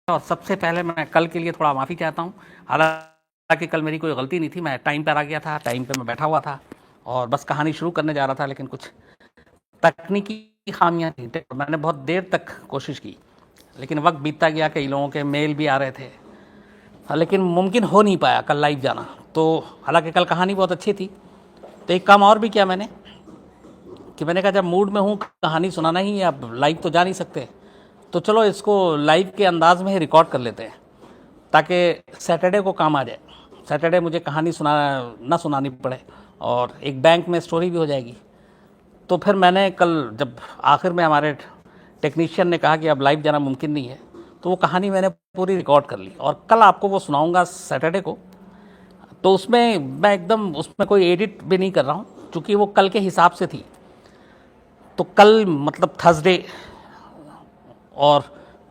और सबसे पहले मैं कल के लिए थोड़ा माफ़ी चाहता हूँ। हालांकि कल मेरी कोई गलती नहीं थी, मैं टाइम पर आ गया था, टाइम पे मैं बैठा हुआ था और बस कहानी शुरू करने जा रहा था, लेकिन कुछ तकनीकी खामियां थी। मैंने बहुत देर तक कोशिश की, लेकिन वक्त बीतता गया, कई लोगों के मेल भी आ रहे थे, लेकिन मुमकिन हो नहीं पाया कल लाइव जाना। तो हालांकि कल कहानी बहुत अच्छी थी, तो एक काम और भी किया मैंने कि मैंने कहा जब मूड में हूँ कहानी सुनाना ही है, अब लाइव तो जा नहीं सकते, तो चलो इसको लाइव के अंदाज में ही रिकॉर्ड कर लेते हैं ताकि सैटरडे को काम आ जाए। सैटरडे मुझे कहानी ना सुनानी पड़े और एक बैंक में स्टोरी भी हो जाएगी। तो फिर मैंने कल जब आखिर में हमारे टेक्नीशियन ने कहा कि अब लाइव जाना मुमकिन नहीं है, तो वो कहानी मैंने पूरी रिकॉर्ड कर ली और कल आपको वो सुनाऊंगा सैटरडे को। तो उसमें मैं एकदम उसमें कोई एडिट भी नहीं कर रहा हूँ, क्योंकि वो कल के हिसाब से थी। तो कल मतलब थर्सडे, और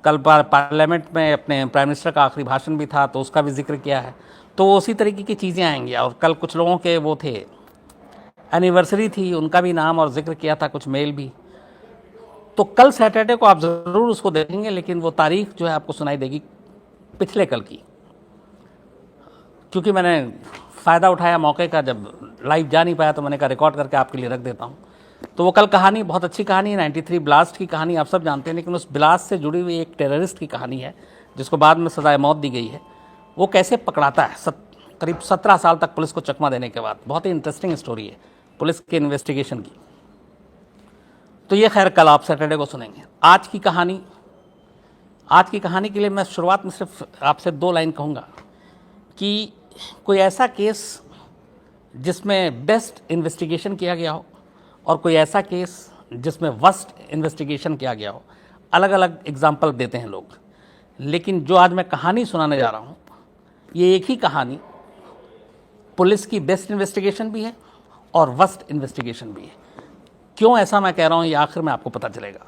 कल पार्लियामेंट में अपने प्राइम मिनिस्टर का आखिरी भाषण भी था, तो उसका भी जिक्र किया है। तो उसी तरीके की चीज़ें आएंगी। और कल कुछ लोगों के वो थे, एनिवर्सरी थी, उनका भी नाम और जिक्र किया था, कुछ मेल भी। तो कल सैटरडे को आप ज़रूर उसको देखेंगे, लेकिन वो तारीख जो है आपको सुनाई देगी पिछले कल की, क्योंकि मैंने फ़ायदा उठाया मौके का। जब लाइव जा नहीं पाया तो मैंने कहा रिकॉर्ड करके आपके लिए रख देता हूँ। तो वो कल कहानी बहुत अच्छी कहानी है, 93 ब्लास्ट की कहानी आप सब जानते हैं, लेकिन उस ब्लास्ट से जुड़ी हुई एक टेररिस्ट की कहानी है जिसको बाद में सजाए मौत दी गई है। वो कैसे पकड़ाता है करीब 17 साल तक पुलिस को चकमा देने के बाद। बहुत ही इंटरेस्टिंग स्टोरी है पुलिस के इन्वेस्टिगेशन की। तो ये खैर कल आप सैटरडे को सुनेंगे। आज की कहानी के लिए मैं शुरुआत में सिर्फ आपसे 2 लाइन कहूँगा कि कोई ऐसा केस जिसमें बेस्ट इन्वेस्टिगेशन किया गया हो और कोई ऐसा केस जिसमें वर्स्ट इन्वेस्टिगेशन किया गया हो। अलग अलग एग्जाम्पल देते हैं लोग, लेकिन जो आज मैं कहानी सुनाने जा रहा हूँ, ये एक ही कहानी पुलिस की बेस्ट इन्वेस्टिगेशन भी है और वर्स्ट इन्वेस्टिगेशन भी है। क्यों ऐसा मैं कह रहा हूँ, ये आखिर में आपको पता चलेगा।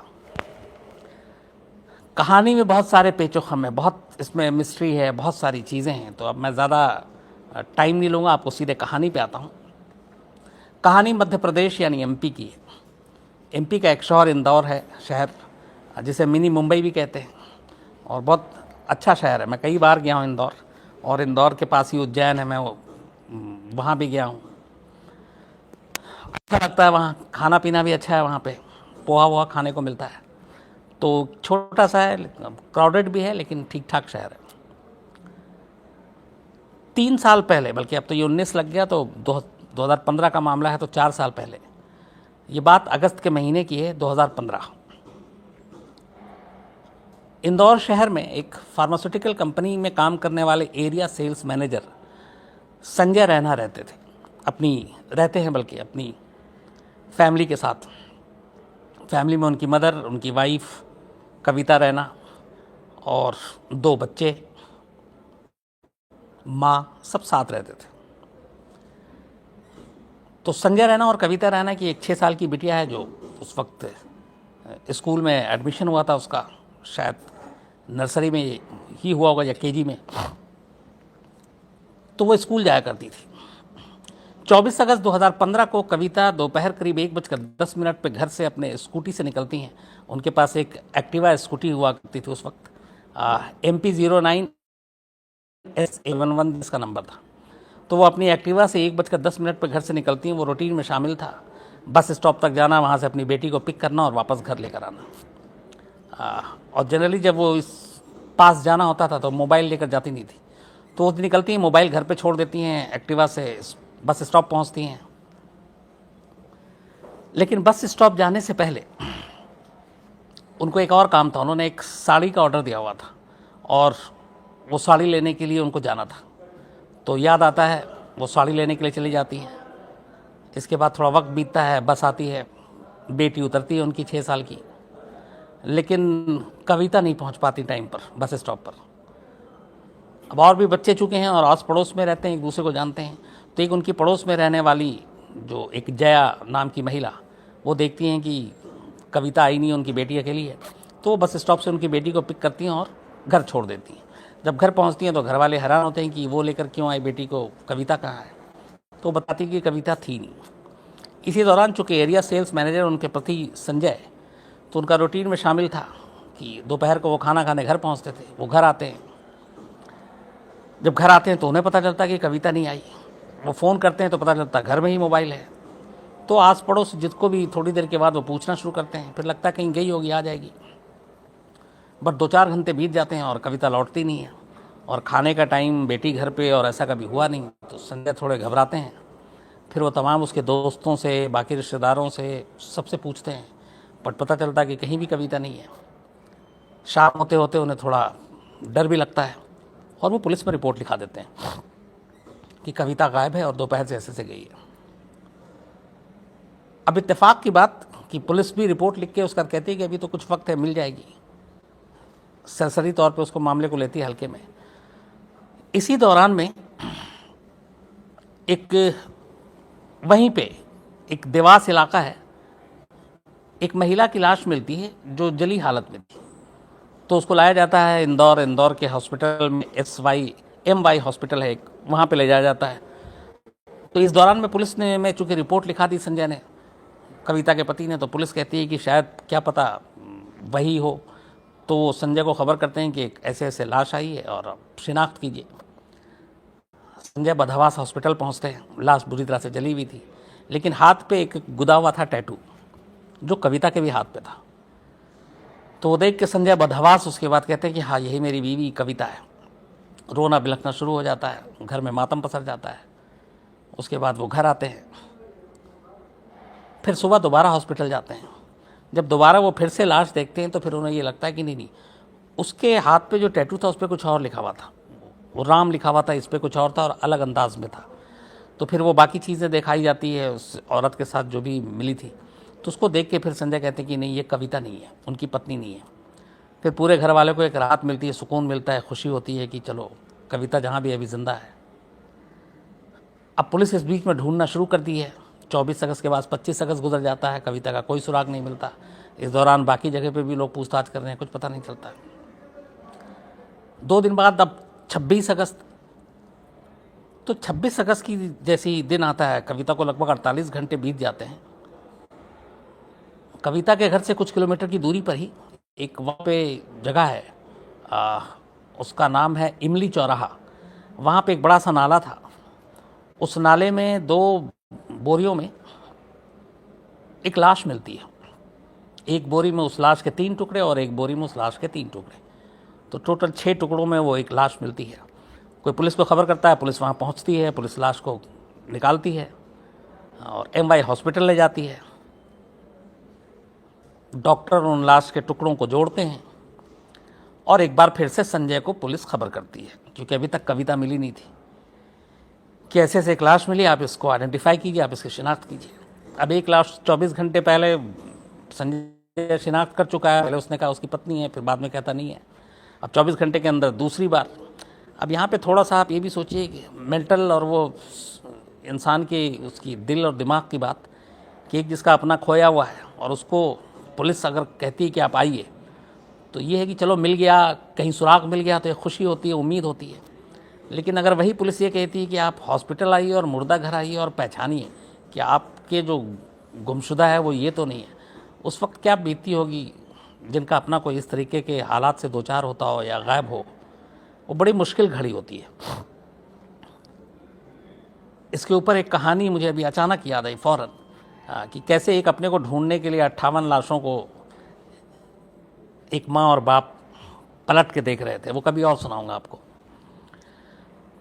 कहानी में बहुत सारे पेचोखम है, बहुत इसमें मिस्ट्री है, बहुत सारी चीज़ें हैं। तो अब मैं ज़्यादा टाइम नहीं लूँगा, आपको सीधे कहानी पे आता हूँ। कहानी मध्य प्रदेश यानी एमपी की है। एमपी का एक शहर इंदौर है, शहर जिसे मिनी मुंबई भी कहते हैं, और बहुत अच्छा शहर है। मैं कई बार गया हूँ इंदौर, और इंदौर के पास ही उज्जैन है, मैं वहाँ भी गया हूँ। अच्छा लगता है वहाँ, खाना पीना भी अच्छा है वहाँ पे, पोहा वोहा खाने को मिलता है। तो छोटा सा है, क्राउडेड भी है, लेकिन ठीक ठाक शहर है। 3 साल पहले, बल्कि अब तो ये 19 लग गया, तो 2015 का मामला है, तो 4 साल पहले, ये बात अगस्त के महीने की है, 2015। इंदौर शहर में एक फार्मास्यूटिकल कंपनी में काम करने वाले area sales manager Sanjay Raina रहते हैं बल्कि अपनी फैमिली के साथ। फैमिली में उनकी मदर, उनकी वाइफ कविता रैना और 2 बच्चे, माँ, सब साथ रहते थे। तो संजय रैना और कविता रैना की एक 6 साल की बिटिया है, जो उस वक्त स्कूल में एडमिशन हुआ था उसका, शायद नर्सरी में ही हुआ होगा या केजी में। तो वो स्कूल जाया करती थी। 24 अगस्त 2015 को कविता दोपहर करीब 1:10 पे घर से अपने स्कूटी से निकलती हैं। उनके पास एक एक्टिवा स्कूटी हुआ करती थी उस वक्त, MP09SA11 इसका नंबर था। तो वो अपनी एक्टिवा से 1:10 पे घर से निकलती हैं। वो रूटीन में शामिल था बस स्टॉप तक जाना, वहाँ से अपनी बेटी को पिक करना और वापस घर लेकर आना। और जनरली जब वो इस पास जाना होता था तो मोबाइल लेकर जाती नहीं थी, तो वो निकलती हैं, मोबाइल घर पे छोड़ देती हैं, एक्टिवा से बस स्टॉप पहुंचती हैं। लेकिन बस स्टॉप जाने से पहले उनको एक और काम था। उन्होंने एक साड़ी का ऑर्डर दिया हुआ था और वो साड़ी लेने के लिए उनको जाना था। तो याद आता है, वो साड़ी लेने के लिए चली जाती हैं। इसके बाद थोड़ा वक्त बीतता है, बस आती है, बेटी उतरती है उनकी 6 साल की, लेकिन कविता नहीं पहुंच पाती टाइम पर बस स्टॉप पर। अब और भी बच्चे चुके हैं और आस पड़ोस में रहते हैं, एक दूसरे को जानते हैं। तो एक उनकी पड़ोस में रहने वाली जो एक जया नाम की महिला, वो देखती हैं कि कविता आई नहीं, उनकी बेटी अकेली है। तो वो बस स्टॉप से उनकी बेटी को पिक करती हैं और घर छोड़ देती हैं। जब घर पहुंचती हैं तो घर वाले हैरान होते हैं कि वो लेकर क्यों आई बेटी को, कविता कहाँ है। तो बताती कि कविता थी नहीं। इसी दौरान चूँकि एरिया सेल्स मैनेजर उनके पति संजय, तो उनका रूटीन में शामिल था कि दोपहर को वो खाना खाने घर पहुंचते थे, वो घर आते हैं, जब घर आते हैं तो उन्हें पता चलता कि कविता नहीं आई। वो फ़ोन करते हैं तो पता चलता घर में ही मोबाइल है। तो आस पड़ोस जिसको भी थोड़ी देर के बाद वो पूछना शुरू करते हैं, फिर लगता है कहीं गई होगी, आ जाएगी। बट 2-4 घंटे बीत जाते हैं और कविता लौटती नहीं है। और खाने का टाइम बेटी घर पे और ऐसा कभी हुआ नहीं। तो संजय थोड़े घबराते हैं। फिर वो तमाम उसके दोस्तों से, बाकी रिश्तेदारों से, सबसे पूछते हैं, बट पता चलता कि कहीं भी कविता नहीं है। शाम होते होते उन्हें थोड़ा डर भी लगता है और वो पुलिस में रिपोर्ट लिखा देते हैं कि कविता गायब है और दोपहर से ऐसे से गई है। अब इत्तेफाक की बात कि पुलिस भी रिपोर्ट लिख के उसका कहती है कि अभी तो कुछ वक्त है, मिल जाएगी। सरसरी तौर पे उसको मामले को लेती है हल्के में। इसी दौरान में एक वहीं पे एक देवास इलाका है, एक महिला की लाश मिलती है जो जली हालत में थी। तो उसको लाया जाता है इंदौर के हॉस्पिटल में, SYMY हॉस्पिटल है एक, वहाँ पे ले जाया जाता है। तो इस दौरान में पुलिस ने, मैं चूँकि रिपोर्ट लिखा दी संजय ने, कविता के पति ने, तो पुलिस कहती है कि शायद क्या पता वही हो। तो वो संजय को खबर करते हैं कि एक ऐसे ऐसे लाश आई है और अब शिनाख्त कीजिए। संजय बदहवास हॉस्पिटल पहुँचते हैं। लाश बुरी तरह से जली हुई थी, लेकिन हाथ पे एक गुदा हुआ था टैटू, जो कविता के भी हाथ पे था। तो वो देख के संजय बदहवास उसके बाद कहते हैं कि हाँ, यही मेरी बीवी कविता है। रोना बिलखना शुरू हो जाता है, घर में मातम पसर जाता है। उसके बाद वो घर आते हैं। फिर सुबह दोबारा हॉस्पिटल जाते हैं। जब दोबारा वो फिर से लाश देखते हैं तो फिर उन्हें ये लगता है कि नहीं, उसके हाथ पे जो टैटू था उस पर कुछ और लिखा हुआ था। वो राम लिखा हुआ था, इस पर कुछ और था और अलग अंदाज में था। तो फिर वो बाकी चीज़ें दिखाई जाती है उस औरत के साथ जो भी मिली थी। तो उसको देख के फिर संजय कहते हैं कि नहीं, ये कविता नहीं है, उनकी पत्नी नहीं है। फिर पूरे घर वाले को एक राहत मिलती है, सुकून मिलता है, खुशी होती है कि चलो कविता जहाँ भी अभी जिंदा है। अब पुलिस इस बीच में ढूंढना शुरू कर दी है। 24 अगस्त के बाद 25 अगस्त गुजर जाता है, कविता का कोई सुराग नहीं मिलता। इस दौरान बाकी जगह पे भी लोग पूछताछ कर रहे हैं, कुछ पता नहीं चलता। 2 दिन बाद अब 26 अगस्त, तो 26 अगस्त की जैसी दिन आता है, कविता को लगभग 48 घंटे बीत जाते हैं। कविता के घर से कुछ किलोमीटर की दूरी पर ही एक वहाँ पे जगह है, उसका नाम है इमली चौराहा। वहाँ पे एक बड़ा सा नाला था। उस नाले में 2 बोरियों में एक लाश मिलती है। एक बोरी में उस लाश के 3 टुकड़े और एक बोरी में उस लाश के 3 टुकड़े। तो टोटल 6 टुकड़ों में वो एक लाश मिलती है। कोई पुलिस को खबर करता है, पुलिस वहाँ पहुँचती है, पुलिस लाश को निकालती है और MY हॉस्पिटल ले जाती है। डॉक्टर उन लाश के टुकड़ों को जोड़ते हैं और एक बार फिर से संजय को पुलिस खबर करती है, क्योंकि अभी तक कविता मिली नहीं थी, कि ऐसे से एक लाश मिली, आप इसको आइडेंटिफाई कीजिए, आप इसकी शिनाख्त कीजिए। अब एक लाश 24 घंटे पहले संजय शिनाख्त कर चुका है। पहले उसने कहा उसकी पत्नी है, फिर बाद में कहता नहीं है। अब 24 घंटे के अंदर दूसरी बार। अब यहाँ पे थोड़ा सा आप ये भी सोचिए कि मेंटल और वो इंसान की उसकी दिल और दिमाग की बात, कि एक जिसका अपना खोया हुआ है और उसको पुलिस अगर कहती है कि आप आइए, तो ये है कि चलो मिल गया, कहीं सुराग मिल गया तो एक खुशी होती है, उम्मीद होती है। लेकिन अगर वही पुलिस ये कहती है कि आप हॉस्पिटल आइए और मुर्दा घर आइए और पहचानिए कि आपके जो गुमशुदा है वो ये तो नहीं है, उस वक्त क्या बीतती होगी जिनका अपना कोई इस तरीके के हालात से 2-4 होता हो या गायब हो। वो बड़ी मुश्किल घड़ी होती है। इसके ऊपर एक कहानी मुझे अभी अचानक याद आई फ़ौरन, कि कैसे एक अपने को ढूंढने के लिए 58 लाशों को एक माँ और बाप पलट के देख रहे थे। वो कभी और सुनाऊंगा आपको।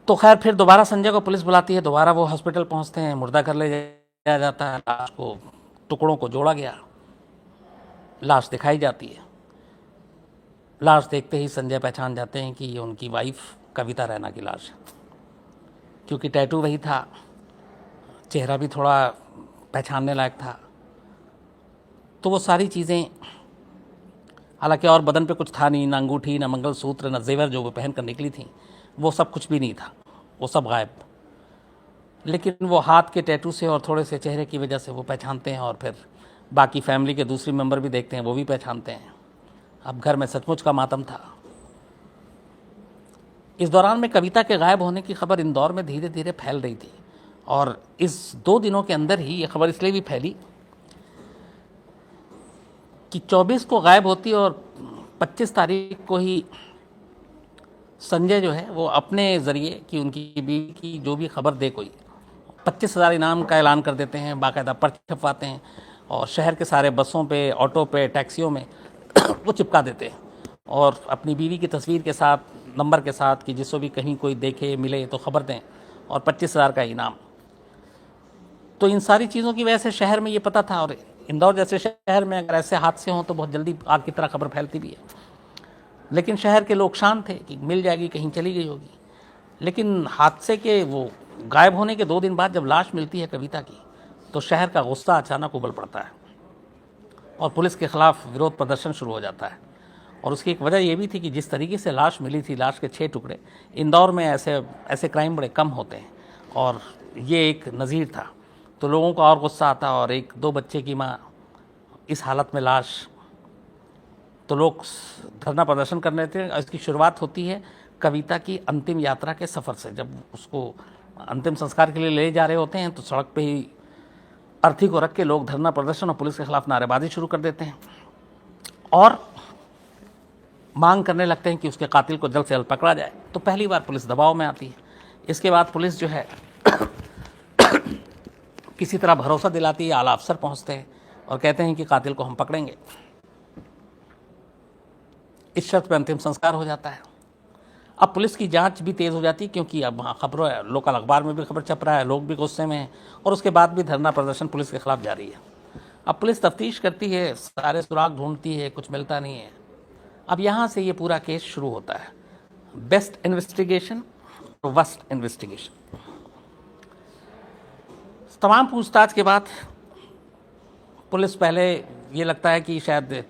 तो खैर फिर दोबारा संजय को पुलिस बुलाती है, दोबारा वो हॉस्पिटल पहुंचते हैं, मुर्दा घर ले जाया जाता है। लाश को, टुकड़ों को जोड़ा गया, लाश दिखाई जाती है। लाश देखते ही संजय पहचान जाते हैं कि ये उनकी वाइफ कविता रैना की लाश है, क्योंकि टैटू वही था, चेहरा भी थोड़ा पहचानने लायक था। तो वो सारी चीज़ें, हालांकि और बदन पे कुछ था नहीं, ना अंगूठी, ना मंगलसूत्र, ना जेवर जो वो पहन कर निकली थी, वो सब कुछ भी नहीं था, वो सब गायब। लेकिन वो हाथ के टैटू से और थोड़े से चेहरे की वजह से वो पहचानते हैं, और फिर बाकी फैमिली के दूसरे मेंबर भी देखते हैं, वो भी पहचानते हैं। अब घर में सचमुच का मातम था। इस दौरान में कविता के गायब होने की खबर इंदौर में धीरे धीरे फैल रही थी, और इस 2 दिनों के अंदर ही ये खबर इसलिए भी फैली कि 24 को गायब होती और 25 तारीख को ही संजय जो है वो अपने ज़रिए कि उनकी बीवी की जो भी खबर दे कोई 25,000 इनाम का ऐलान कर देते हैं, बाकायदा पर्चे छपवाते हैं और शहर के सारे बसों पे, ऑटो पे, टैक्सियों में वो चिपका देते हैं और अपनी बीवी की तस्वीर के साथ, नंबर के साथ कि जिसको भी कहीं कोई देखे मिले तो खबर दें और 25,000 का इनाम। तो इन सारी चीज़ों की वजह से शहर में ये पता था, और इंदौर जैसे शहर में अगर ऐसे हादसे हों तो बहुत जल्दी आग की तरह खबर फैलती भी है। लेकिन शहर के लोग शांत थे कि मिल जाएगी, कहीं चली गई होगी। लेकिन हादसे के वो गायब होने के 2 दिन बाद जब लाश मिलती है कविता की, तो शहर का गुस्सा अचानक उबल पड़ता है और पुलिस के खिलाफ विरोध प्रदर्शन शुरू हो जाता है। और उसकी एक वजह यह भी थी कि जिस तरीके से लाश मिली थी, लाश के 6 टुकड़े, इंदौर में ऐसे क्राइम बड़े कम होते हैं और ये एक नज़ीर था। तो लोगों का और गुस्सा आता और 1-2 बच्चे की माँ इस हालत में लाश, तो लोग धरना प्रदर्शन करने थे। इसकी शुरुआत होती है कविता की अंतिम यात्रा के सफ़र से। जब उसको अंतिम संस्कार के लिए ले जा रहे होते हैं तो सड़क पे ही अर्थी को रख के लोग धरना प्रदर्शन और पुलिस के खिलाफ नारेबाजी शुरू कर देते हैं और मांग करने लगते हैं कि उसके कातिल को जल्द से जल्द पकड़ा जाए। तो पहली बार पुलिस दबाव में आती है। इसके बाद पुलिस जो है किसी तरह भरोसा दिलाती है, आला अफसर पहुंचते हैं और कहते हैं कि कातिल को हम पकड़ेंगे। इस शर्त पर अंतिम संस्कार हो जाता है। अब पुलिस की जांच भी तेज़ हो जाती है क्योंकि अब वहाँ खबरों, लोकल अखबार में भी खबर छप रहा है, लोग भी गुस्से में हैं और उसके बाद भी धरना प्रदर्शन पुलिस के खिलाफ जारी है। अब पुलिस तफ्तीश करती है, सारे सुराग ढूंढती है, कुछ मिलता नहीं है। अब यहाँ से ये पूरा केस शुरू होता है, बेस्ट इन्वेस्टिगेशन और वर्स्ट इन्वेस्टिगेशन। तमाम पूछताछ के बाद पुलिस पहले ये लगता है कि शायद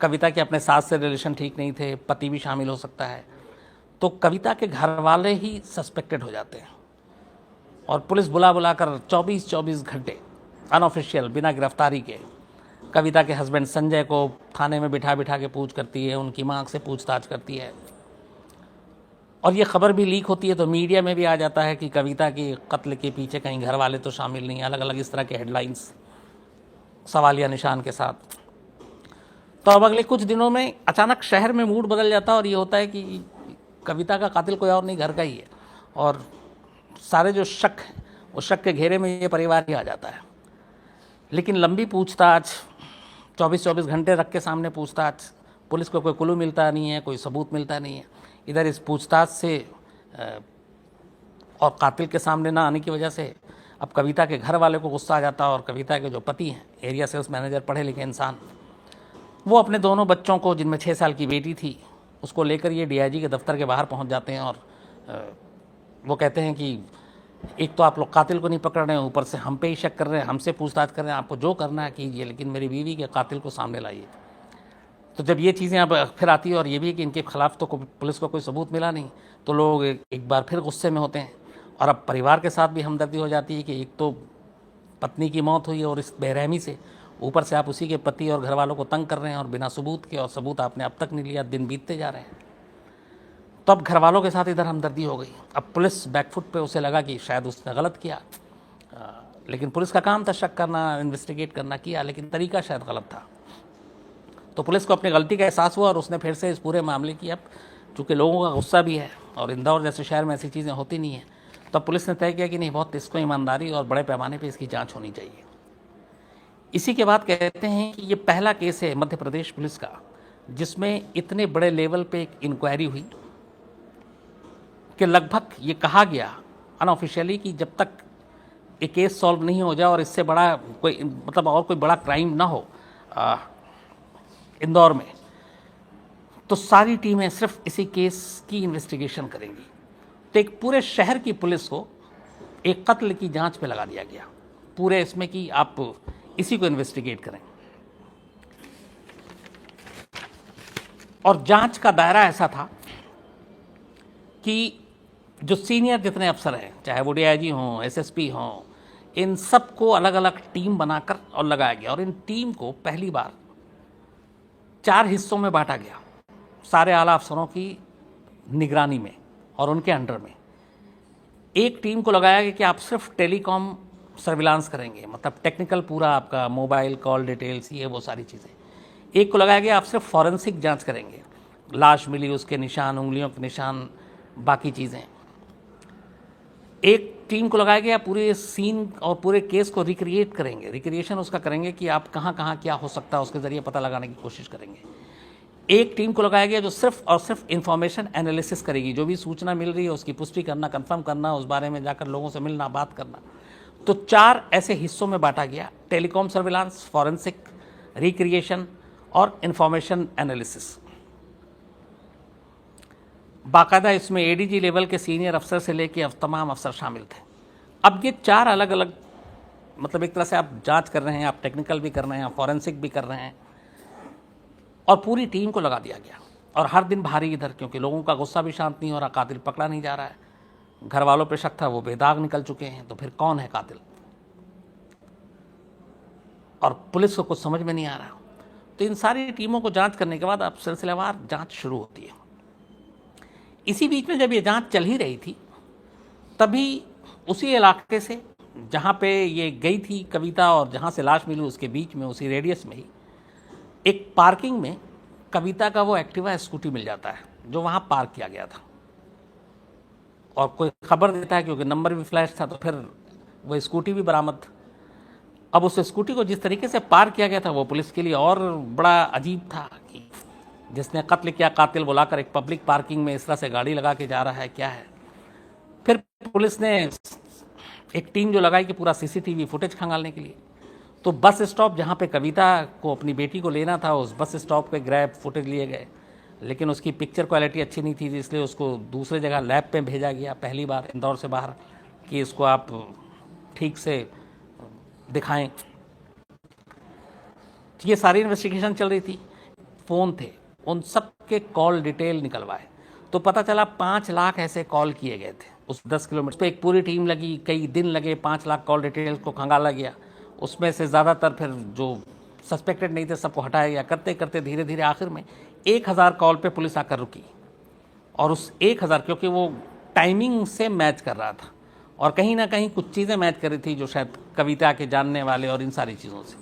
कविता के अपने सास से रिलेशन ठीक नहीं थे, पति भी शामिल हो सकता है, तो कविता के घर वाले ही सस्पेक्टेड हो जाते हैं और पुलिस बुला कर 24 घंटे अनऑफिशियल, बिना गिरफ्तारी के कविता के हस्बैंड संजय को थाने में बिठा के पूछ करती है, उनकी मां से पूछताछ करती है। और ये खबर भी लीक होती है तो मीडिया में भी आ जाता है कि कविता की कत्ल के पीछे कहीं घर वाले तो शामिल नहीं, अलग अलग इस तरह के हेडलाइंस सवालिया निशान के साथ। तो अब अगले कुछ दिनों में अचानक शहर में मूड बदल जाता है और ये होता है कि कविता का कातिल कोई और नहीं, घर का ही है। और सारे जो शक है उस शक के घेरे में ये परिवार ही आ जाता है। लेकिन लंबी पूछताछ, 24 घंटे रख के सामने पूछताछ, पुलिस को कोई क्लू मिलता नहीं है, कोई सबूत मिलता नहीं है। इधर इस पूछताछ से और कातिल के सामने ना आने की वजह से अब कविता के घर वाले को गुस्सा आ जाता है और कविता के जो पति हैं, एरिया सेल्स मैनेजर, पढ़े लिखे इंसान, वो अपने दोनों बच्चों को, जिनमें 6 साल की बेटी थी, उसको लेकर ये डीआईजी के दफ्तर के बाहर पहुंच जाते हैं और वो कहते हैं कि एक तो आप लोग कातिल को नहीं पकड़ रहे हैं, ऊपर से हम पे ही शक कर रहे हैं, हमसे पूछताछ कर रहे हैं, आपको जो करना है कीजिए, लेकिन मेरी बीवी के कातिल को सामने लाइए। तो जब ये चीज़ें अब फिर आती है और ये भी है कि इनके खिलाफ तो पुलिस को कोई सबूत मिला नहीं, तो लोग एक बार फिर गुस्से में होते हैं और अब परिवार के साथ भी हमदर्दी हो जाती है कि एक तो पत्नी की मौत हुई और इस बेरहमी से ऊपर से आप उसी के पति और घर वालों को तंग कर रहे हैं और बिना सबूत के, और सबूत आपने अब तक नहीं लिया, दिन बीतते जा रहे हैं। तो अब घर वालों के साथ इधर हमदर्दी हो गई। अब पुलिस बैकफुट पे, उसे लगा कि शायद उसने गलत किया, लेकिन पुलिस का काम था शक करना, इन्वेस्टिगेट करना, किया, लेकिन तरीका शायद गलत था। तो पुलिस को अपनी गलती का एहसास हुआ और उसने फिर से इस पूरे मामले की, अब चूँकि लोगों का गुस्सा भी है और इंदौर जैसे शहर में ऐसी चीज़ें होती नहीं हैं, तो पुलिस ने तय किया कि नहीं, बहुत इसको ईमानदारी और बड़े पैमाने पर इसकी जाँच होनी चाहिए। इसी के बाद कहते हैं कि ये पहला केस है मध्य प्रदेश पुलिस का जिसमें इतने बड़े लेवल पे एक इंक्वायरी हुई कि लगभग ये कहा गया अनऑफिशियली कि जब तक ये केस सॉल्व नहीं हो जाए और इससे बड़ा कोई, मतलब और कोई बड़ा क्राइम ना हो इंदौर में, तो सारी टीमें सिर्फ इसी केस की इन्वेस्टिगेशन करेंगी। तो एक पूरे शहर की पुलिस को एक कत्ल की जांच पे लगा दिया गया, पूरे इसमें कि आप इसी को इन्वेस्टिगेट करें। और जांच का दायरा ऐसा था कि जो सीनियर जितने अफसर हैं, चाहे वो डीआईजी हों, एसएसपी हों, इन सबको अलग अलग टीम बनाकर और लगाया गया। और इन टीम को पहली बार 4 हिस्सों में बांटा गया, सारे आला अफसरों की निगरानी में और उनके अंडर में। एक टीम को लगाया गया कि आप सिर्फ टेलीकॉम सर्विलांस करेंगे, मतलब टेक्निकल पूरा आपका मोबाइल कॉल डिटेल्स, ये वो सारी चीज़ें। एक को लगाया गया आप सिर्फ फॉरेंसिक जांच करेंगे, लाश मिली, उसके निशान, उंगलियों के निशान, बाकी चीज़ें। एक टीम को लगाया गया पूरे सीन और पूरे केस को रिक्रिएट करेंगे, रिक्रिएशन उसका करेंगे कि आप कहाँ कहाँ क्या हो सकता है उसके ज़रिए पता लगाने की कोशिश करेंगे। एक टीम को लगाया गया जो सिर्फ और सिर्फ इंफॉर्मेशन एनालिसिस करेगी, जो भी सूचना मिल रही है उसकी पुष्टि करना, कंफर्म करना, उस बारे में जाकर लोगों से मिलना, बात करना। तो 4 ऐसे हिस्सों में बांटा गया, टेलीकॉम सर्विलांस, फॉरेंसिक, रिक्रिएशन और इंफॉर्मेशन एनालिसिस। बाकायदा इसमें एडीजी लेवल के सीनियर अफसर से लेके अब तमाम अफसर शामिल थे। अब ये 4 अलग अलग, मतलब एक तरह से आप जांच कर रहे हैं, आप टेक्निकल भी कर रहे हैं, फॉरेंसिक भी कर रहे हैं, और पूरी टीम को लगा दिया गया। और हर दिन भारी इधर, क्योंकि लोगों का गुस्सा भी शांत नहीं हो रहा, कातिल पकड़ा नहीं जा रहा है, घर वालों पे शक था वो बेदाग निकल चुके हैं, तो फिर कौन है कातिल, और पुलिस को कुछ समझ में नहीं आ रहा। तो इन सारी टीमों को जांच करने के बाद अब सिलसिलेवार जांच शुरू होती है। इसी बीच में जब ये जांच चल ही रही थी, तभी उसी इलाके से जहाँ पे ये गई थी कविता और जहाँ से लाश मिली उसके बीच में, उसी रेडियस में ही एक पार्किंग में कविता का वो एक्टिवा स्कूटी मिल जाता है जो वहाँ पार्क किया गया था। और कोई खबर देता है, क्योंकि नंबर भी फ्लैश था, तो फिर वो स्कूटी भी बरामद। अब उस स्कूटी को जिस तरीके से पार्क किया गया था वो पुलिस के लिए और बड़ा अजीब था कि जिसने कत्ल किया कातिल बुलाकर एक पब्लिक पार्किंग में इस तरह से गाड़ी लगा के जा रहा है, क्या है। फिर पुलिस ने एक टीम जो लगाई कि पूरा सीसीटीवी फुटेज खंगालने के लिए। तो बस स्टॉप जहाँ पे कविता को अपनी बेटी को लेना था, उस बस स्टॉप पे ग्रैब फुटेज लिए गए, लेकिन उसकी पिक्चर क्वालिटी अच्छी नहीं थी, इसलिए उसको दूसरे जगह लैब पे भेजा गया, पहली बार इंदौर से बाहर, कि इसको आप ठीक से दिखाएं। ये सारी इन्वेस्टिगेशन चल रही थी। फ़ोन थे, उन सब के कॉल डिटेल निकलवाए, तो पता चला 5 लाख ऐसे कॉल किए गए थे उस 10 किलोमीटर पे। एक पूरी टीम लगी, कई दिन लगे, 5 लाख कॉल डिटेल को खंगाला गया। उसमें से ज़्यादातर फिर जो सस्पेक्टेड नहीं थे सबको हटाया गया। करते करते धीरे धीरे आखिर में 1000 कॉल पे पुलिस आकर रुकी, और उस 1000, क्योंकि वो टाइमिंग से मैच कर रहा था और कहीं ना कहीं कुछ चीज़ें मैच कर रही थी जो शायद कविता के जानने वाले और इन सारी चीज़ों से,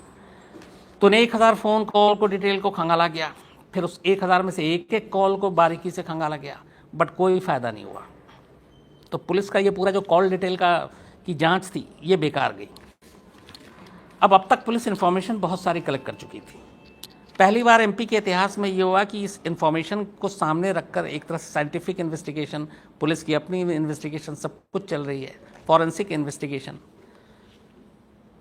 तो 1000 फ़ोन कॉल को डिटेल को खंगाला गया। फिर उस 1000 में से एक एक कॉल को बारीकी से खंगाला गया, बट कोई फ़ायदा नहीं हुआ। तो पुलिस का ये पूरा जो कॉल डिटेल का की जांच थी ये बेकार गई। अब तक पुलिस इन्फॉर्मेशन बहुत सारी कलेक्ट कर चुकी थी। पहली बार एमपी के इतिहास में ये हुआ कि इस इन्फॉर्मेशन को सामने रखकर एक तरह से साइंटिफिक इन्वेस्टिगेशन, पुलिस की अपनी इन्वेस्टिगेशन, सब कुछ चल रही है, फॉरेंसिक इन्वेस्टिगेशन।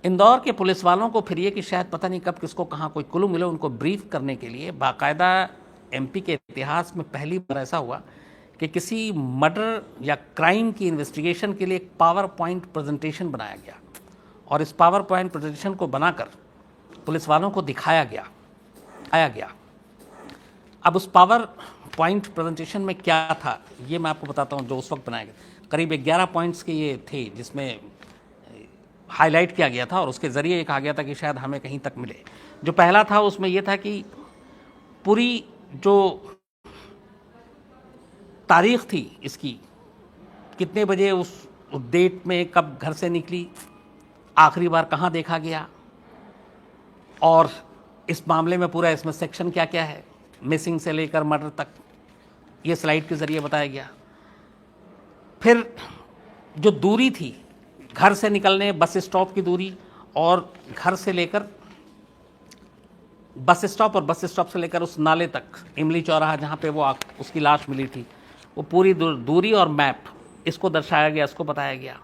इंदौर के पुलिस वालों को फिर ये कि शायद पता नहीं कब किसको कहाँ कोई क्लू मिले, उनको ब्रीफ करने के लिए बाकायदा एमपी के इतिहास में पहली बार ऐसा हुआ कि किसी मर्डर या क्राइम की इन्वेस्टिगेशन के लिए एक पावर पॉइंट प्रेजेंटेशन बनाया गया, और इस पावर पॉइंट प्रेजेंटेशन को बनाकर पुलिस वालों को दिखाया गया। अब उस पावर पॉइंट प्रेजेंटेशन में क्या था ये मैं आपको बताता हूँ, जो उस वक्त बनाया गया। करीब 11 पॉइंट्स के ये थे जिसमें हाईलाइट किया गया था, और उसके ज़रिए ये कहा गया था कि शायद हमें कहीं तक मिले। जो पहला था उसमें यह था कि पूरी जो तारीख थी इसकी, कितने बजे उस डेट में कब घर से निकली, आखिरी बार कहाँ देखा गया, और इस मामले में पूरा इसमें सेक्शन क्या क्या है, मिसिंग से लेकर मर्डर तक, ये स्लाइड के ज़रिए बताया गया। फिर जो दूरी थी, घर से निकलने बस स्टॉप की दूरी, और घर से लेकर बस स्टॉप, और बस स्टॉप से लेकर उस नाले तक, इमली चौराहा जहाँ पे वो उसकी लाश मिली थी, वो पूरी दूरी और मैप, इसको दर्शाया गया, इसको बताया गया।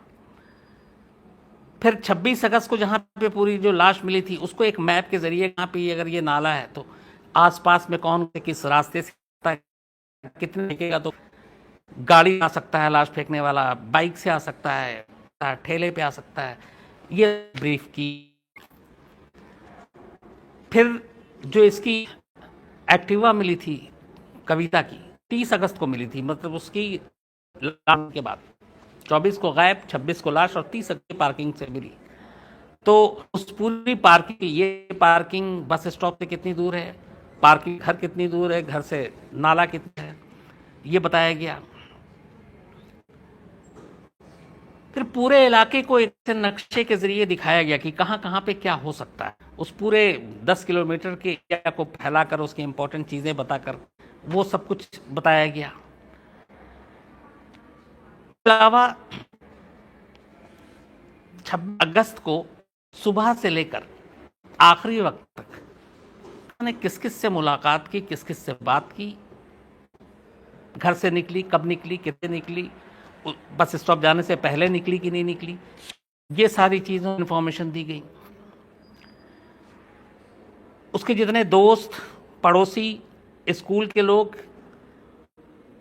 फिर 26 अगस्त को जहाँ पे पूरी जो लाश मिली थी उसको एक मैप के ज़रिए, यहाँ पे अगर ये नाला है तो आसपास में कौन किस रास्ते से कितने फेंकेगा, तो गाड़ी आ सकता है, लाश फेंकने वाला बाइक से आ सकता है, ठेले पे आ सकता है, ये ब्रीफ की। फिर जो इसकी एक्टिवा मिली थी कविता की, 30 अगस्त को मिली थी, मतलब उसकी लाश के बाद 24 को गायब, 26 को लाश, और 30 अगस्त पार्किंग से मिली। तो उस पूरी पार्किंग, ये पार्किंग बस स्टॉप से कितनी दूर है, पार्किंग घर कितनी दूर है, घर से नाला कितना है, ये बताया गया। फिर पूरे इलाके को एक नक्शे के जरिए दिखाया गया कि कहाँ कहाँ पे क्या हो सकता है। उस पूरे 10 किलोमीटर के एरिया को फैलाकर उसकी इंपॉर्टेंट चीजें बताकर वो सब कुछ बताया गया। अलावा 26 अगस्त को सुबह से लेकर आखिरी वक्त तक ने किस किस से मुलाकात की, किस किस से बात की, घर से निकली, कब निकली, कितने निकली, बस स्टॉप जाने से पहले निकली कि नहीं निकली, ये सारी चीज़ों इंफॉर्मेशन दी गई। उसके जितने दोस्त, पड़ोसी, स्कूल के लोग,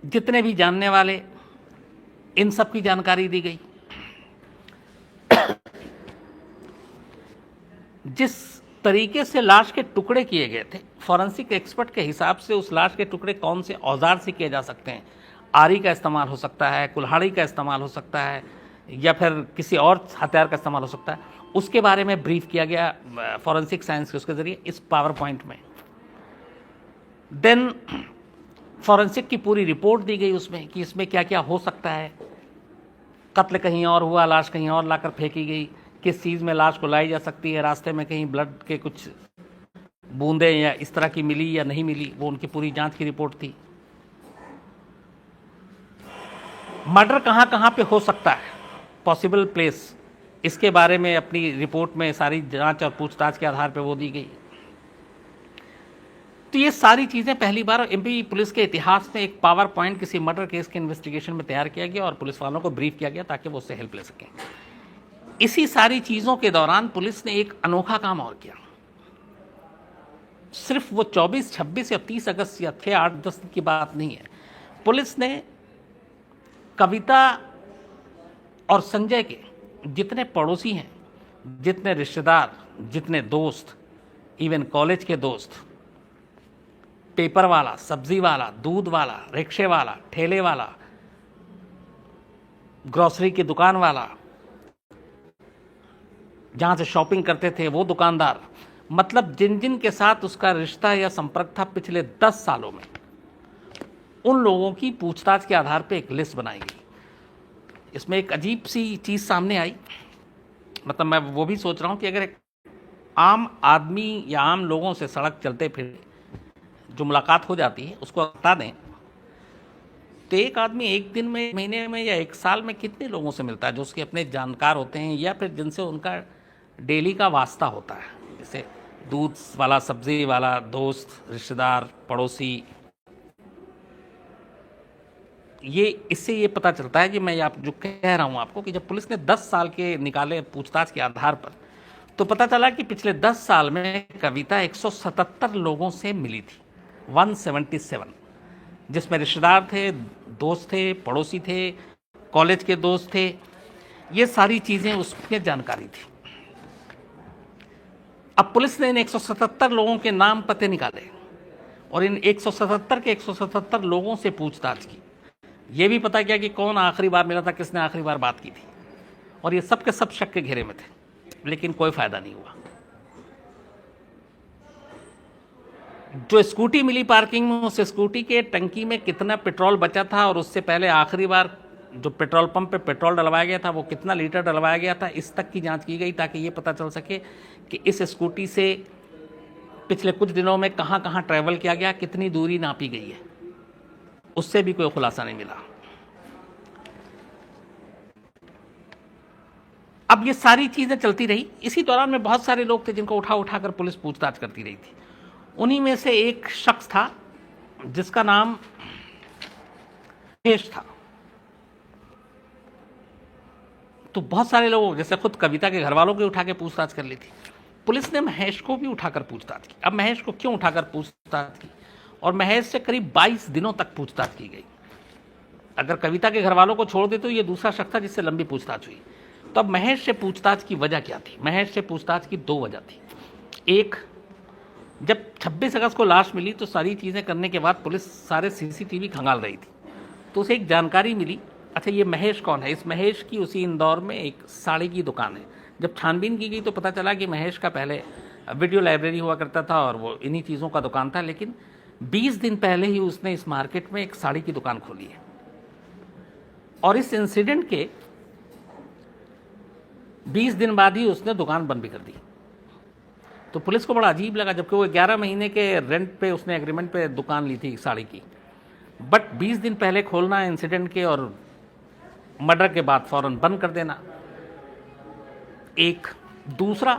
जितने भी जानने वाले, इन सब की जानकारी दी गई। जिस तरीके से लाश के टुकड़े किए गए थे, फॉरेंसिक एक्सपर्ट के हिसाब से उस लाश के टुकड़े कौन से औजार से किए जा सकते हैं, आरी का इस्तेमाल हो सकता है, कुल्हाड़ी का इस्तेमाल हो सकता है, या फिर किसी और हथियार का इस्तेमाल हो सकता है, उसके बारे में ब्रीफ किया गया फॉरेंसिक साइंस के उसके जरिए इस पावर पॉइंट में। देन फॉरेंसिक की पूरी रिपोर्ट दी गई उसमें कि इसमें क्या क्या हो सकता है। कत्ल कहीं और हुआ, लाश कहीं और लाकर फेंकी गई, किस चीज़ में लाश को लाई जा सकती है, रास्ते में कहीं ब्लड के कुछ बूंदें या इस तरह की मिली या नहीं मिली, वो उनकी पूरी जांच की रिपोर्ट थी। मर्डर कहाँ कहाँ पे हो सकता है, पॉसिबल प्लेस, इसके बारे में अपनी रिपोर्ट में सारी जांच और पूछताछ के आधार पर वो दी गई। तो ये सारी चीज़ें पहली बार एमपी पुलिस के इतिहास में एक पावर पॉइंट किसी मर्डर केस के इन्वेस्टिगेशन में तैयार किया गया और पुलिस वालों को ब्रीफ किया गया ताकि वो उससे हेल्प ले सकें। इसी सारी चीज़ों के दौरान पुलिस ने एक अनोखा काम और किया। सिर्फ वो 24, 26 या 30 अगस्त या 6, 8, 10 की बात नहीं है। पुलिस ने कविता और संजय के जितने पड़ोसी हैं, जितने रिश्तेदार, जितने दोस्त, इवन कॉलेज के दोस्त, पेपर वाला, सब्जी वाला, दूध वाला, रिक्शे वाला, ठेले वाला, ग्रोसरी की दुकान वाला, जहां से शॉपिंग करते थे वो दुकानदार, मतलब जिन जिन के साथ उसका रिश्ता या संपर्क था पिछले 10 सालों में, उन लोगों की पूछताछ के आधार पर एक लिस्ट बनाई गई। इसमें एक अजीब सी चीज़ सामने आई। मतलब मैं वो भी सोच रहा हूं कि अगर एक आम आदमी या आम लोगों से सड़क चलते फिर जो मुलाकात हो जाती है उसको बता दें, तो एक आदमी एक दिन में, महीने में या एक साल में कितने लोगों से मिलता है जो उसके अपने जानकार होते हैं या फिर जिनसे उनका डेली का वास्ता होता है, जैसे दूध वाला, सब्जी वाला, दोस्त, रिश्तेदार, पड़ोसी। ये इससे ये पता चलता है कि मैं आप जो कह रहा हूँ आपको कि जब पुलिस ने 10 साल के निकाले पूछताछ के आधार पर, तो पता चला कि पिछले 10 साल में कविता 177 लोगों से मिली थी, 177, जिसमें रिश्तेदार थे, दोस्त थे, पड़ोसी थे, कॉलेज के दोस्त थे। ये सारी चीज़ें उसमें जानकारी थी। अब पुलिस ने इन 177 लोगों के नाम पते निकाले और इन 177 के 177 लोगों से पूछताछ की। ये भी पता किया कि कौन आखिरी बार मिला था, किसने आखिरी बार बात की थी, और ये सब के सब शक के घेरे में थे, लेकिन कोई फायदा नहीं हुआ। जो स्कूटी मिली पार्किंग में, उस स्कूटी के टंकी में कितना पेट्रोल बचा था और उससे पहले आखिरी बार जो पेट्रोल पंप पे पेट्रोल डलवाया गया था वो कितना लीटर डलवाया गया था, इस तक की जांच की गई ताकि ये पता चल सके कि इस स्कूटी से पिछले कुछ दिनों में कहां कहां ट्रैवल किया गया, कितनी दूरी नापी गई है। उससे भी कोई खुलासा नहीं मिला। अब ये सारी चीजें चलती रही। इसी दौरान में बहुत सारे लोग थे जिनको उठा उठाकर पुलिस पूछताछ करती रही थी। उन्हीं में से एक शख्स था जिसका नाम महेश था। तो बहुत सारे लोग, जैसे खुद कविता के घर वालों को उठा के पूछताछ कर ली थी। पुलिस ने महेश को भी उठाकर पूछताछ की। अब महेश को क्यों उठाकर पूछताछ की, और महेश से करीब 22 दिनों तक पूछताछ की गई। अगर कविता के घर वालों को छोड़ दे तो ये दूसरा शख्स था जिससे लंबी पूछताछ हुई। तो अब महेश से पूछताछ की वजह क्या थी? महेश से पूछताछ की 2 वजह थी। एक, जब 26 अगस्त को लाश मिली तो सारी चीज़ें करने के बाद पुलिस सारे सीसीटीवी खंगाल रही थी, तो उसे एक जानकारी मिली, अच्छा ये महेश कौन है। इस महेश की उसी इंदौर में एक साड़ी की दुकान है। जब छानबीन की गई तो पता चला कि महेश का पहले वीडियो लाइब्रेरी हुआ करता था और वो इन्हीं चीज़ों का दुकान था, लेकिन 20 दिन पहले ही उसने इस मार्केट में एक साड़ी की दुकान खोली है। और इस इंसिडेंट के 20 दिन बाद ही उसने दुकान बंद भी कर दी। तो पुलिस को बड़ा अजीब लगा, जबकि वो 11 महीने के रेंट पे उसने एग्रीमेंट पे दुकान ली थी साड़ी की, बट 20 दिन पहले खोलना इंसिडेंट के और मर्डर के बाद फौरन बंद कर देना। एक दूसरा,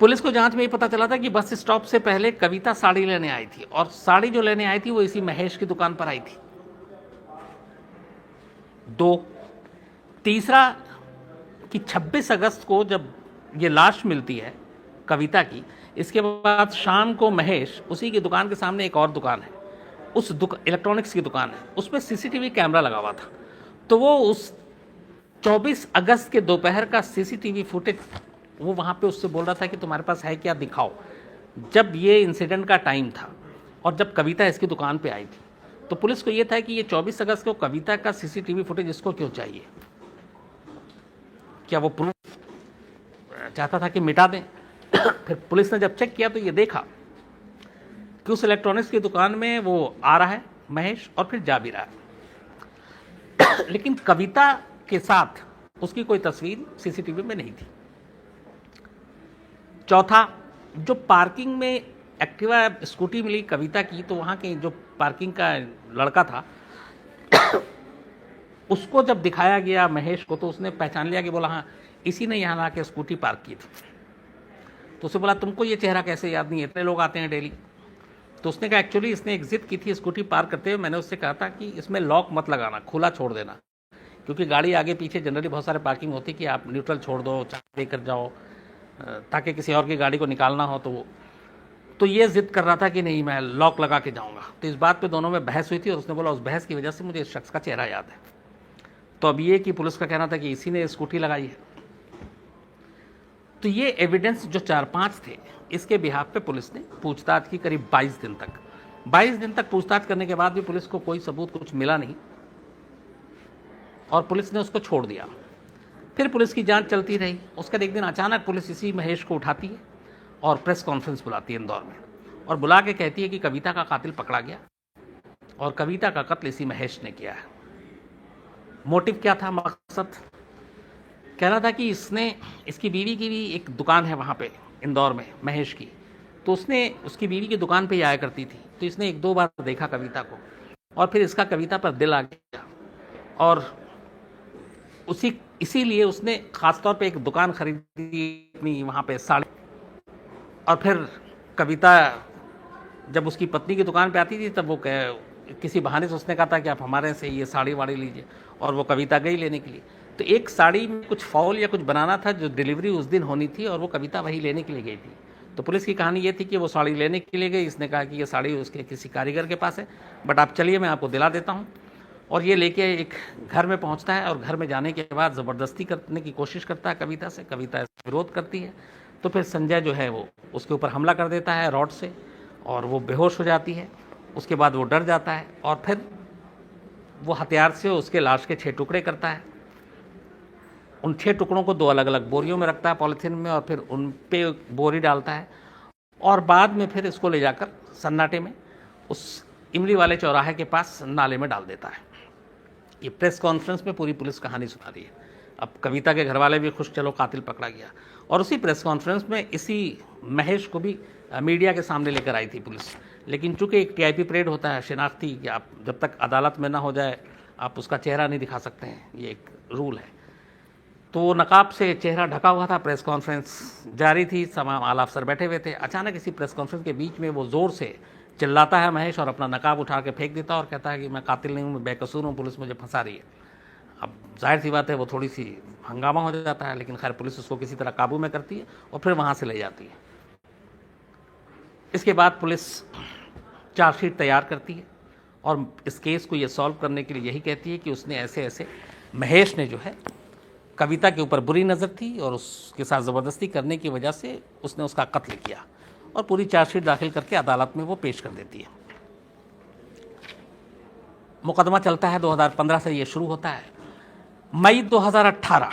पुलिस को जांच में ये पता चला था कि बस स्टॉप से पहले कविता साड़ी लेने आई थी, और साड़ी जो लेने आई थी वो इसी महेश की दुकान पर आई थी। दो, तीसरा कि 26 अगस्त को जब ये लाश मिलती है कविता की, इसके बाद शाम को महेश, उसी की दुकान के सामने एक और दुकान है, उस इलेक्ट्रॉनिक्स की दुकान है, उसमें सीसीटीवी कैमरा लगा हुआ था। तो वो उस 24 अगस्त के दोपहर का सीसीटीवी फुटेज वो वहाँ पे उससे बोल रहा था कि तुम्हारे पास है क्या, दिखाओ, जब ये इंसिडेंट का टाइम था और जब कविता इसकी दुकान पे आई थी। तो पुलिस को ये था कि ये 24 अगस्त को कविता का सीसीटीवी फुटेज इसको क्यों चाहिए, क्या वो प्रूफ चाहता था कि मिटा दें? फिर पुलिस ने जब चेक किया तो ये देखा कि उस इलेक्ट्रॉनिक्स की दुकान में वो आ रहा है महेश और फिर जा भी रहा है, लेकिन कविता के साथ उसकी कोई तस्वीर सीसीटीवी में नहीं थी। चौथा, जो पार्किंग में एक्टिवा स्कूटी मिली कविता की, तो वहाँ के जो पार्किंग का लड़का था उसको जब दिखाया गया महेश को, तो उसने पहचान लिया कि बोला हाँ इसी ने यहाँ आके स्कूटी पार्क की थी। तो उसे बोला तुमको ये चेहरा कैसे याद नहीं है, इतने लोग आते हैं डेली? तो उसने कहा एक्चुअली इसने एग्जिट की थी स्कूटी पार्क करते हुए, मैंने उससे कहा था कि इसमें लॉक मत लगाना, खुला छोड़ देना, क्योंकि गाड़ी आगे पीछे जनरली बहुत सारे पार्किंग होती है कि आप न्यूट्रल छोड़ दो, चाबी देकर जाओ, ताकि किसी और की गाड़ी को निकालना हो। तो ये जिद कर रहा था कि नहीं मैं लॉक लगा के जाऊँगा। तो इस बात पर दोनों में बहस हुई थी और उसने बोला उस बहस की वजह से मुझे इस शख्स का चेहरा याद है। तो अब ये कि पुलिस का कहना था कि इसी ने स्कूटी लगाई है। तो ये एविडेंस जो 4-5 थे, इसके बिहाफ पे पुलिस ने पूछताछ की करीब 22 दिन तक। 22 दिन तक पूछताछ करने के बाद भी पुलिस को कोई सबूत कुछ मिला नहीं और पुलिस ने उसको छोड़ दिया। फिर पुलिस की जांच चलती रही। उसके एक दिन अचानक पुलिस इसी महेश को उठाती है और प्रेस कॉन्फ्रेंस बुलाती है इंदौर में, और बुला के कहती है कि कविता का कातिल पकड़ा गया और कविता का कत्ल इसी महेश ने किया है। मोटिव क्या था, मकसद? कहना था कि इसकी बीवी की भी एक दुकान है वहाँ पे इंदौर में महेश की, तो उसने उसकी बीवी की दुकान पे ही आया करती थी, तो इसने 1-2 बार देखा कविता को और फिर इसका कविता पर दिल आ गया और इसीलिए उसने ख़ासतौर पे एक दुकान खरीदी अपनी वहाँ पे साड़ी। और फिर कविता जब उसकी पत्नी की दुकान पे आती थी तब वो किसी बहाने से उसने कहा था कि आप हमारे से ये साड़ी वाड़ी लीजिए, और वो कविता गई लेने के लिए। तो एक साड़ी में कुछ फॉल या कुछ बनाना था जो डिलीवरी उस दिन होनी थी, और वो कविता वही लेने के लिए गई थी। तो पुलिस की कहानी ये थी कि वो साड़ी लेने के लिए गई, इसने कहा कि ये साड़ी उसके किसी कारीगर के पास है, बट आप चलिए मैं आपको दिला देता हूँ। और ये लेके एक घर में पहुँचता है और घर में जाने के बाद ज़बरदस्ती करने की कोशिश करता है कविता से, कविता विरोध करती है। तो फिर संजय जो है वो उसके ऊपर हमला कर देता है रॉड से और वो बेहोश हो जाती है। उसके बाद वो डर जाता है और फिर वो हथियार से उसके लाश के 6 टुकड़े करता है। उन 6 टुकड़ों को 2 अलग अलग बोरियों में रखता है पॉलीथीन में, और फिर उन पे बोरी डालता है और बाद में फिर इसको ले जाकर सन्नाटे में उस इमली वाले चौराहे के पास नाले में डाल देता है। ये प्रेस कॉन्फ्रेंस में पूरी पुलिस कहानी सुना दी है। अब कविता के घर वाले भी खुश, चलो कातिल पकड़ा गया। और उसी प्रेस कॉन्फ्रेंस में इसी महेश को भी मीडिया के सामने लेकर आई थी पुलिस, लेकिन चूंकि एक टीआईपी परेड होता है शिनाख्ती कि आप जब तक अदालत में ना हो जाए आप उसका चेहरा नहीं दिखा सकते हैं, ये एक रूल है। तो नकाब से चेहरा ढका हुआ था, प्रेस कॉन्फ्रेंस जारी थी, तमाम आला अफसर बैठे हुए थे। अचानक इसी प्रेस कॉन्फ्रेंस के बीच में वो ज़ोर से चिल्लाता है महेश और अपना नकाब उठा के फेंक देता है और कहता है कि मैं कातिल नहीं हूँ, मैं बेकसूर हूँ, पुलिस मुझे फंसा रही है। अब जाहिर सी बात है वो थोड़ी सी हंगामा हो जाता है, लेकिन खैर पुलिस उसको किसी तरह काबू में करती है और फिर वहाँ से ले जाती है। इसके बाद पुलिस चार्जशीट तैयार करती है और इस केस को ये सॉल्व करने के लिए यही कहती है कि उसने ऐसे ऐसे, महेश ने जो है कविता के ऊपर बुरी नज़र थी और उसके साथ ज़बरदस्ती करने की वजह से उसने उसका कत्ल किया, और पूरी चार्जशीट दाखिल करके अदालत में वो पेश कर देती है। मुकदमा चलता है, 2015 से ये शुरू होता है। मई 2018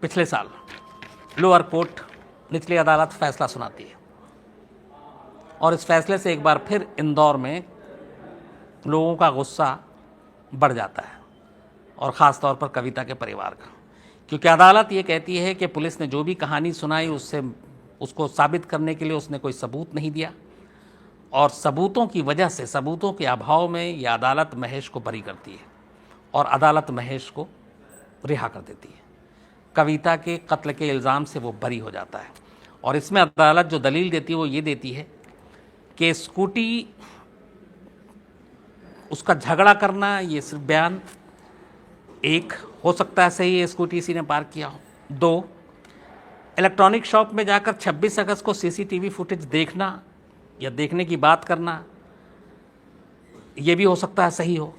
पिछले साल लोअर कोर्ट निचली अदालत फैसला सुनाती है और इस फैसले से एक बार फिर इंदौर में लोगों का गुस्सा बढ़ जाता है और ख़ास तौर पर कविता के परिवार का, क्योंकि अदालत ये कहती है कि पुलिस ने जो भी कहानी सुनाई उसको साबित करने के लिए उसने कोई सबूत नहीं दिया, और सबूतों की वजह से, सबूतों के अभाव में ये अदालत महेश को बरी करती है और अदालत महेश को रिहा कर देती है। कविता के कत्ल के इल्ज़ाम से वो बरी हो जाता है। और इसमें अदालत जो दलील देती है वो ये देती है कि स्कूटी, उसका झगड़ा करना, ये सिर्फ बयान एक हो सकता है सही है, स्कूटी इसी ने पार्क किया हो। 2, इलेक्ट्रॉनिक शॉप में जाकर 26 अगस्त को सीसीटीवी फुटेज देखना या देखने की बात करना, ये भी हो सकता है सही हो।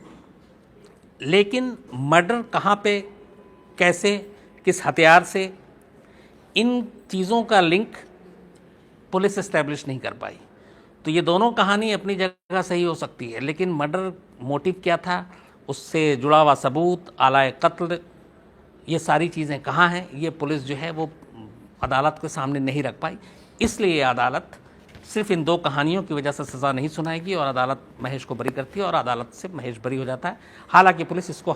लेकिन मर्डर कहाँ पे, कैसे, किस हथियार से, इन चीज़ों का लिंक पुलिस एस्टैब्लिश नहीं कर पाई। तो ये दोनों कहानी अपनी जगह सही हो सकती है, लेकिन मर्डर मोटिव क्या था, उससे जुड़ा हुआ सबूत, आलाए कत्ल, ये सारी चीज़ें कहाँ हैं, ये पुलिस जो है वो अदालत के सामने नहीं रख पाई। इसलिए अदालत सिर्फ इन 2 कहानियों की वजह से सज़ा नहीं सुनाएगी और अदालत महेश को बरी करती है और अदालत से महेश बरी हो जाता है। हालांकि पुलिस इसको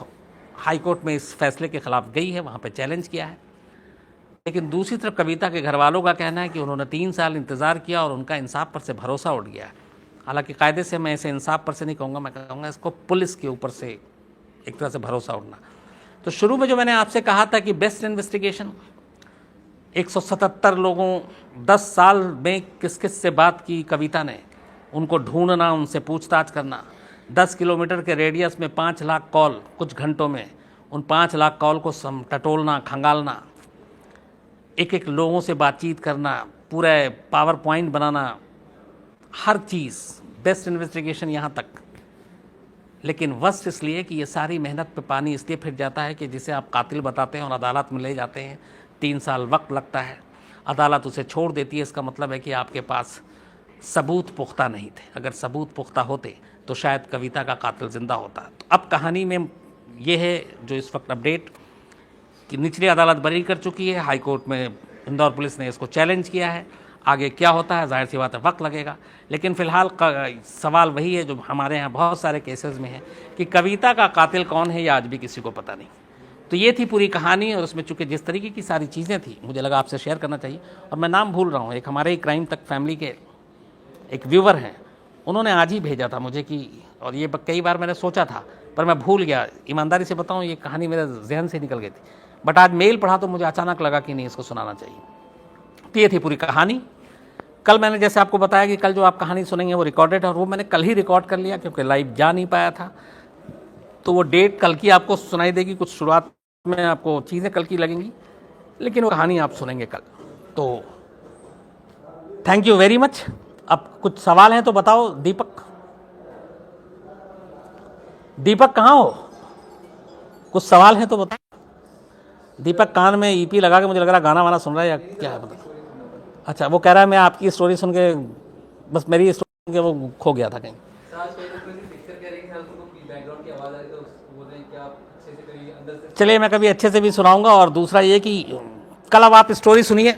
हाई कोर्ट में इस फैसले के खिलाफ गई है, वहाँ पे चैलेंज किया है। लेकिन दूसरी तरफ कविता के घर वालों का कहना है कि उन्होंने 3 साल इंतज़ार किया और उनका इंसाफ पर से भरोसा उठ गया है। हालांकि कायदे से मैं इसे इंसाफ पर से नहीं कहूँगा, मैं कहूँगा इसको पुलिस के ऊपर से एक तरह से भरोसा उठना। तो शुरू में जो मैंने आपसे कहा था कि बेस्ट इन्वेस्टिगेशन, 177 लोगों, 10 साल में किस किस से बात की कविता ने, उनको ढूंढना, उनसे पूछताछ करना, 10 किलोमीटर के रेडियस में 5 लाख कॉल कुछ घंटों में, उन 5 लाख कॉल को टटोलना, खंगालना, एक लोगों से बातचीत करना, पूरा पावर पॉइंट बनाना, हर चीज़ बेस्ट इन्वेस्टिगेशन यहाँ तक। लेकिन वर्स्ट इसलिए कि ये सारी मेहनत पे पानी इसलिए फिर जाता है कि जिसे आप कातिल बताते हैं और अदालत में ले जाते हैं, 3 साल वक्त लगता है, अदालत उसे छोड़ देती है। इसका मतलब है कि आपके पास सबूत पुख्ता नहीं थे। अगर सबूत पुख्ता होते तो शायद कविता का कातिल जिंदा होता। तो अब कहानी में ये है जो इस वक्त अपडेट कि निचली अदालत बरी कर चुकी है, हाई कोर्ट में इंदौर पुलिस ने इसको चैलेंज किया है। आगे क्या होता है, जाहिर सी बात है वक्त लगेगा। लेकिन फ़िलहाल सवाल वही है जो हमारे यहाँ बहुत सारे केसेस में है कि कविता का कातिल कौन है, ये आज भी किसी को पता नहीं। तो ये थी पूरी कहानी, और उसमें चूँकि जिस तरीके की सारी चीज़ें थी, मुझे लगा आपसे शेयर करना चाहिए। और मैं नाम भूल रहा हूँ, एक हमारे ही क्राइम तक फैमिली के एक व्यूवर हैं, उन्होंने आज ही भेजा था मुझे कि, और ये कई बार मैंने सोचा था पर मैं भूल गया, ईमानदारी से बताऊँ ये कहानी मेरे जहन से निकल गई थी, बट आज मेल पढ़ा तो मुझे अचानक लगा कि नहीं, इसको सुनाना चाहिए। तो ये थी पूरी कहानी। कल मैंने जैसे आपको बताया कि कल जो आप कहानी सुनेंगे वो रिकॉर्डेड है, और वो मैंने कल ही रिकॉर्ड कर लिया क्योंकि लाइव जा नहीं पाया था। तो वो डेट कल की आपको सुनाई देगी, कुछ शुरुआत में आपको चीज़ें कल की लगेंगी, लेकिन वो कहानी आप सुनेंगे कल। तो थैंक यू वेरी मच। अब कुछ सवाल हैं तो बताओ। दीपक, दीपक कहाँ हो? कुछ सवाल हैं तो बताओ। दीपक कान में ईपी लगा के मुझे लग रहा गाना वाना सुन रहा है या क्या है, बताओ। अच्छा, वो कह रहा है मैं आपकी स्टोरी सुन के, बस मेरी स्टोरी सुन के वो खो गया था कहीं। चलिए मैं कभी अच्छे से भी सुनाऊंगा। और दूसरा ये कि कल अब आप स्टोरी सुनिए,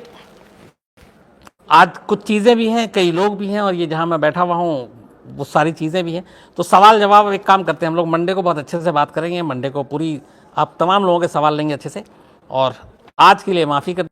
आज कुछ चीज़ें भी हैं, कई लोग भी हैं, और ये जहाँ मैं बैठा हुआ हूँ वो सारी चीज़ें भी हैं। तो सवाल जवाब एक काम करते हैं, हम लोग मंडे को बहुत अच्छे से बात करेंगे। मंडे को पूरी आप तमाम लोगों के सवाल लेंगे अच्छे से। और आज के लिए माफ़ी कर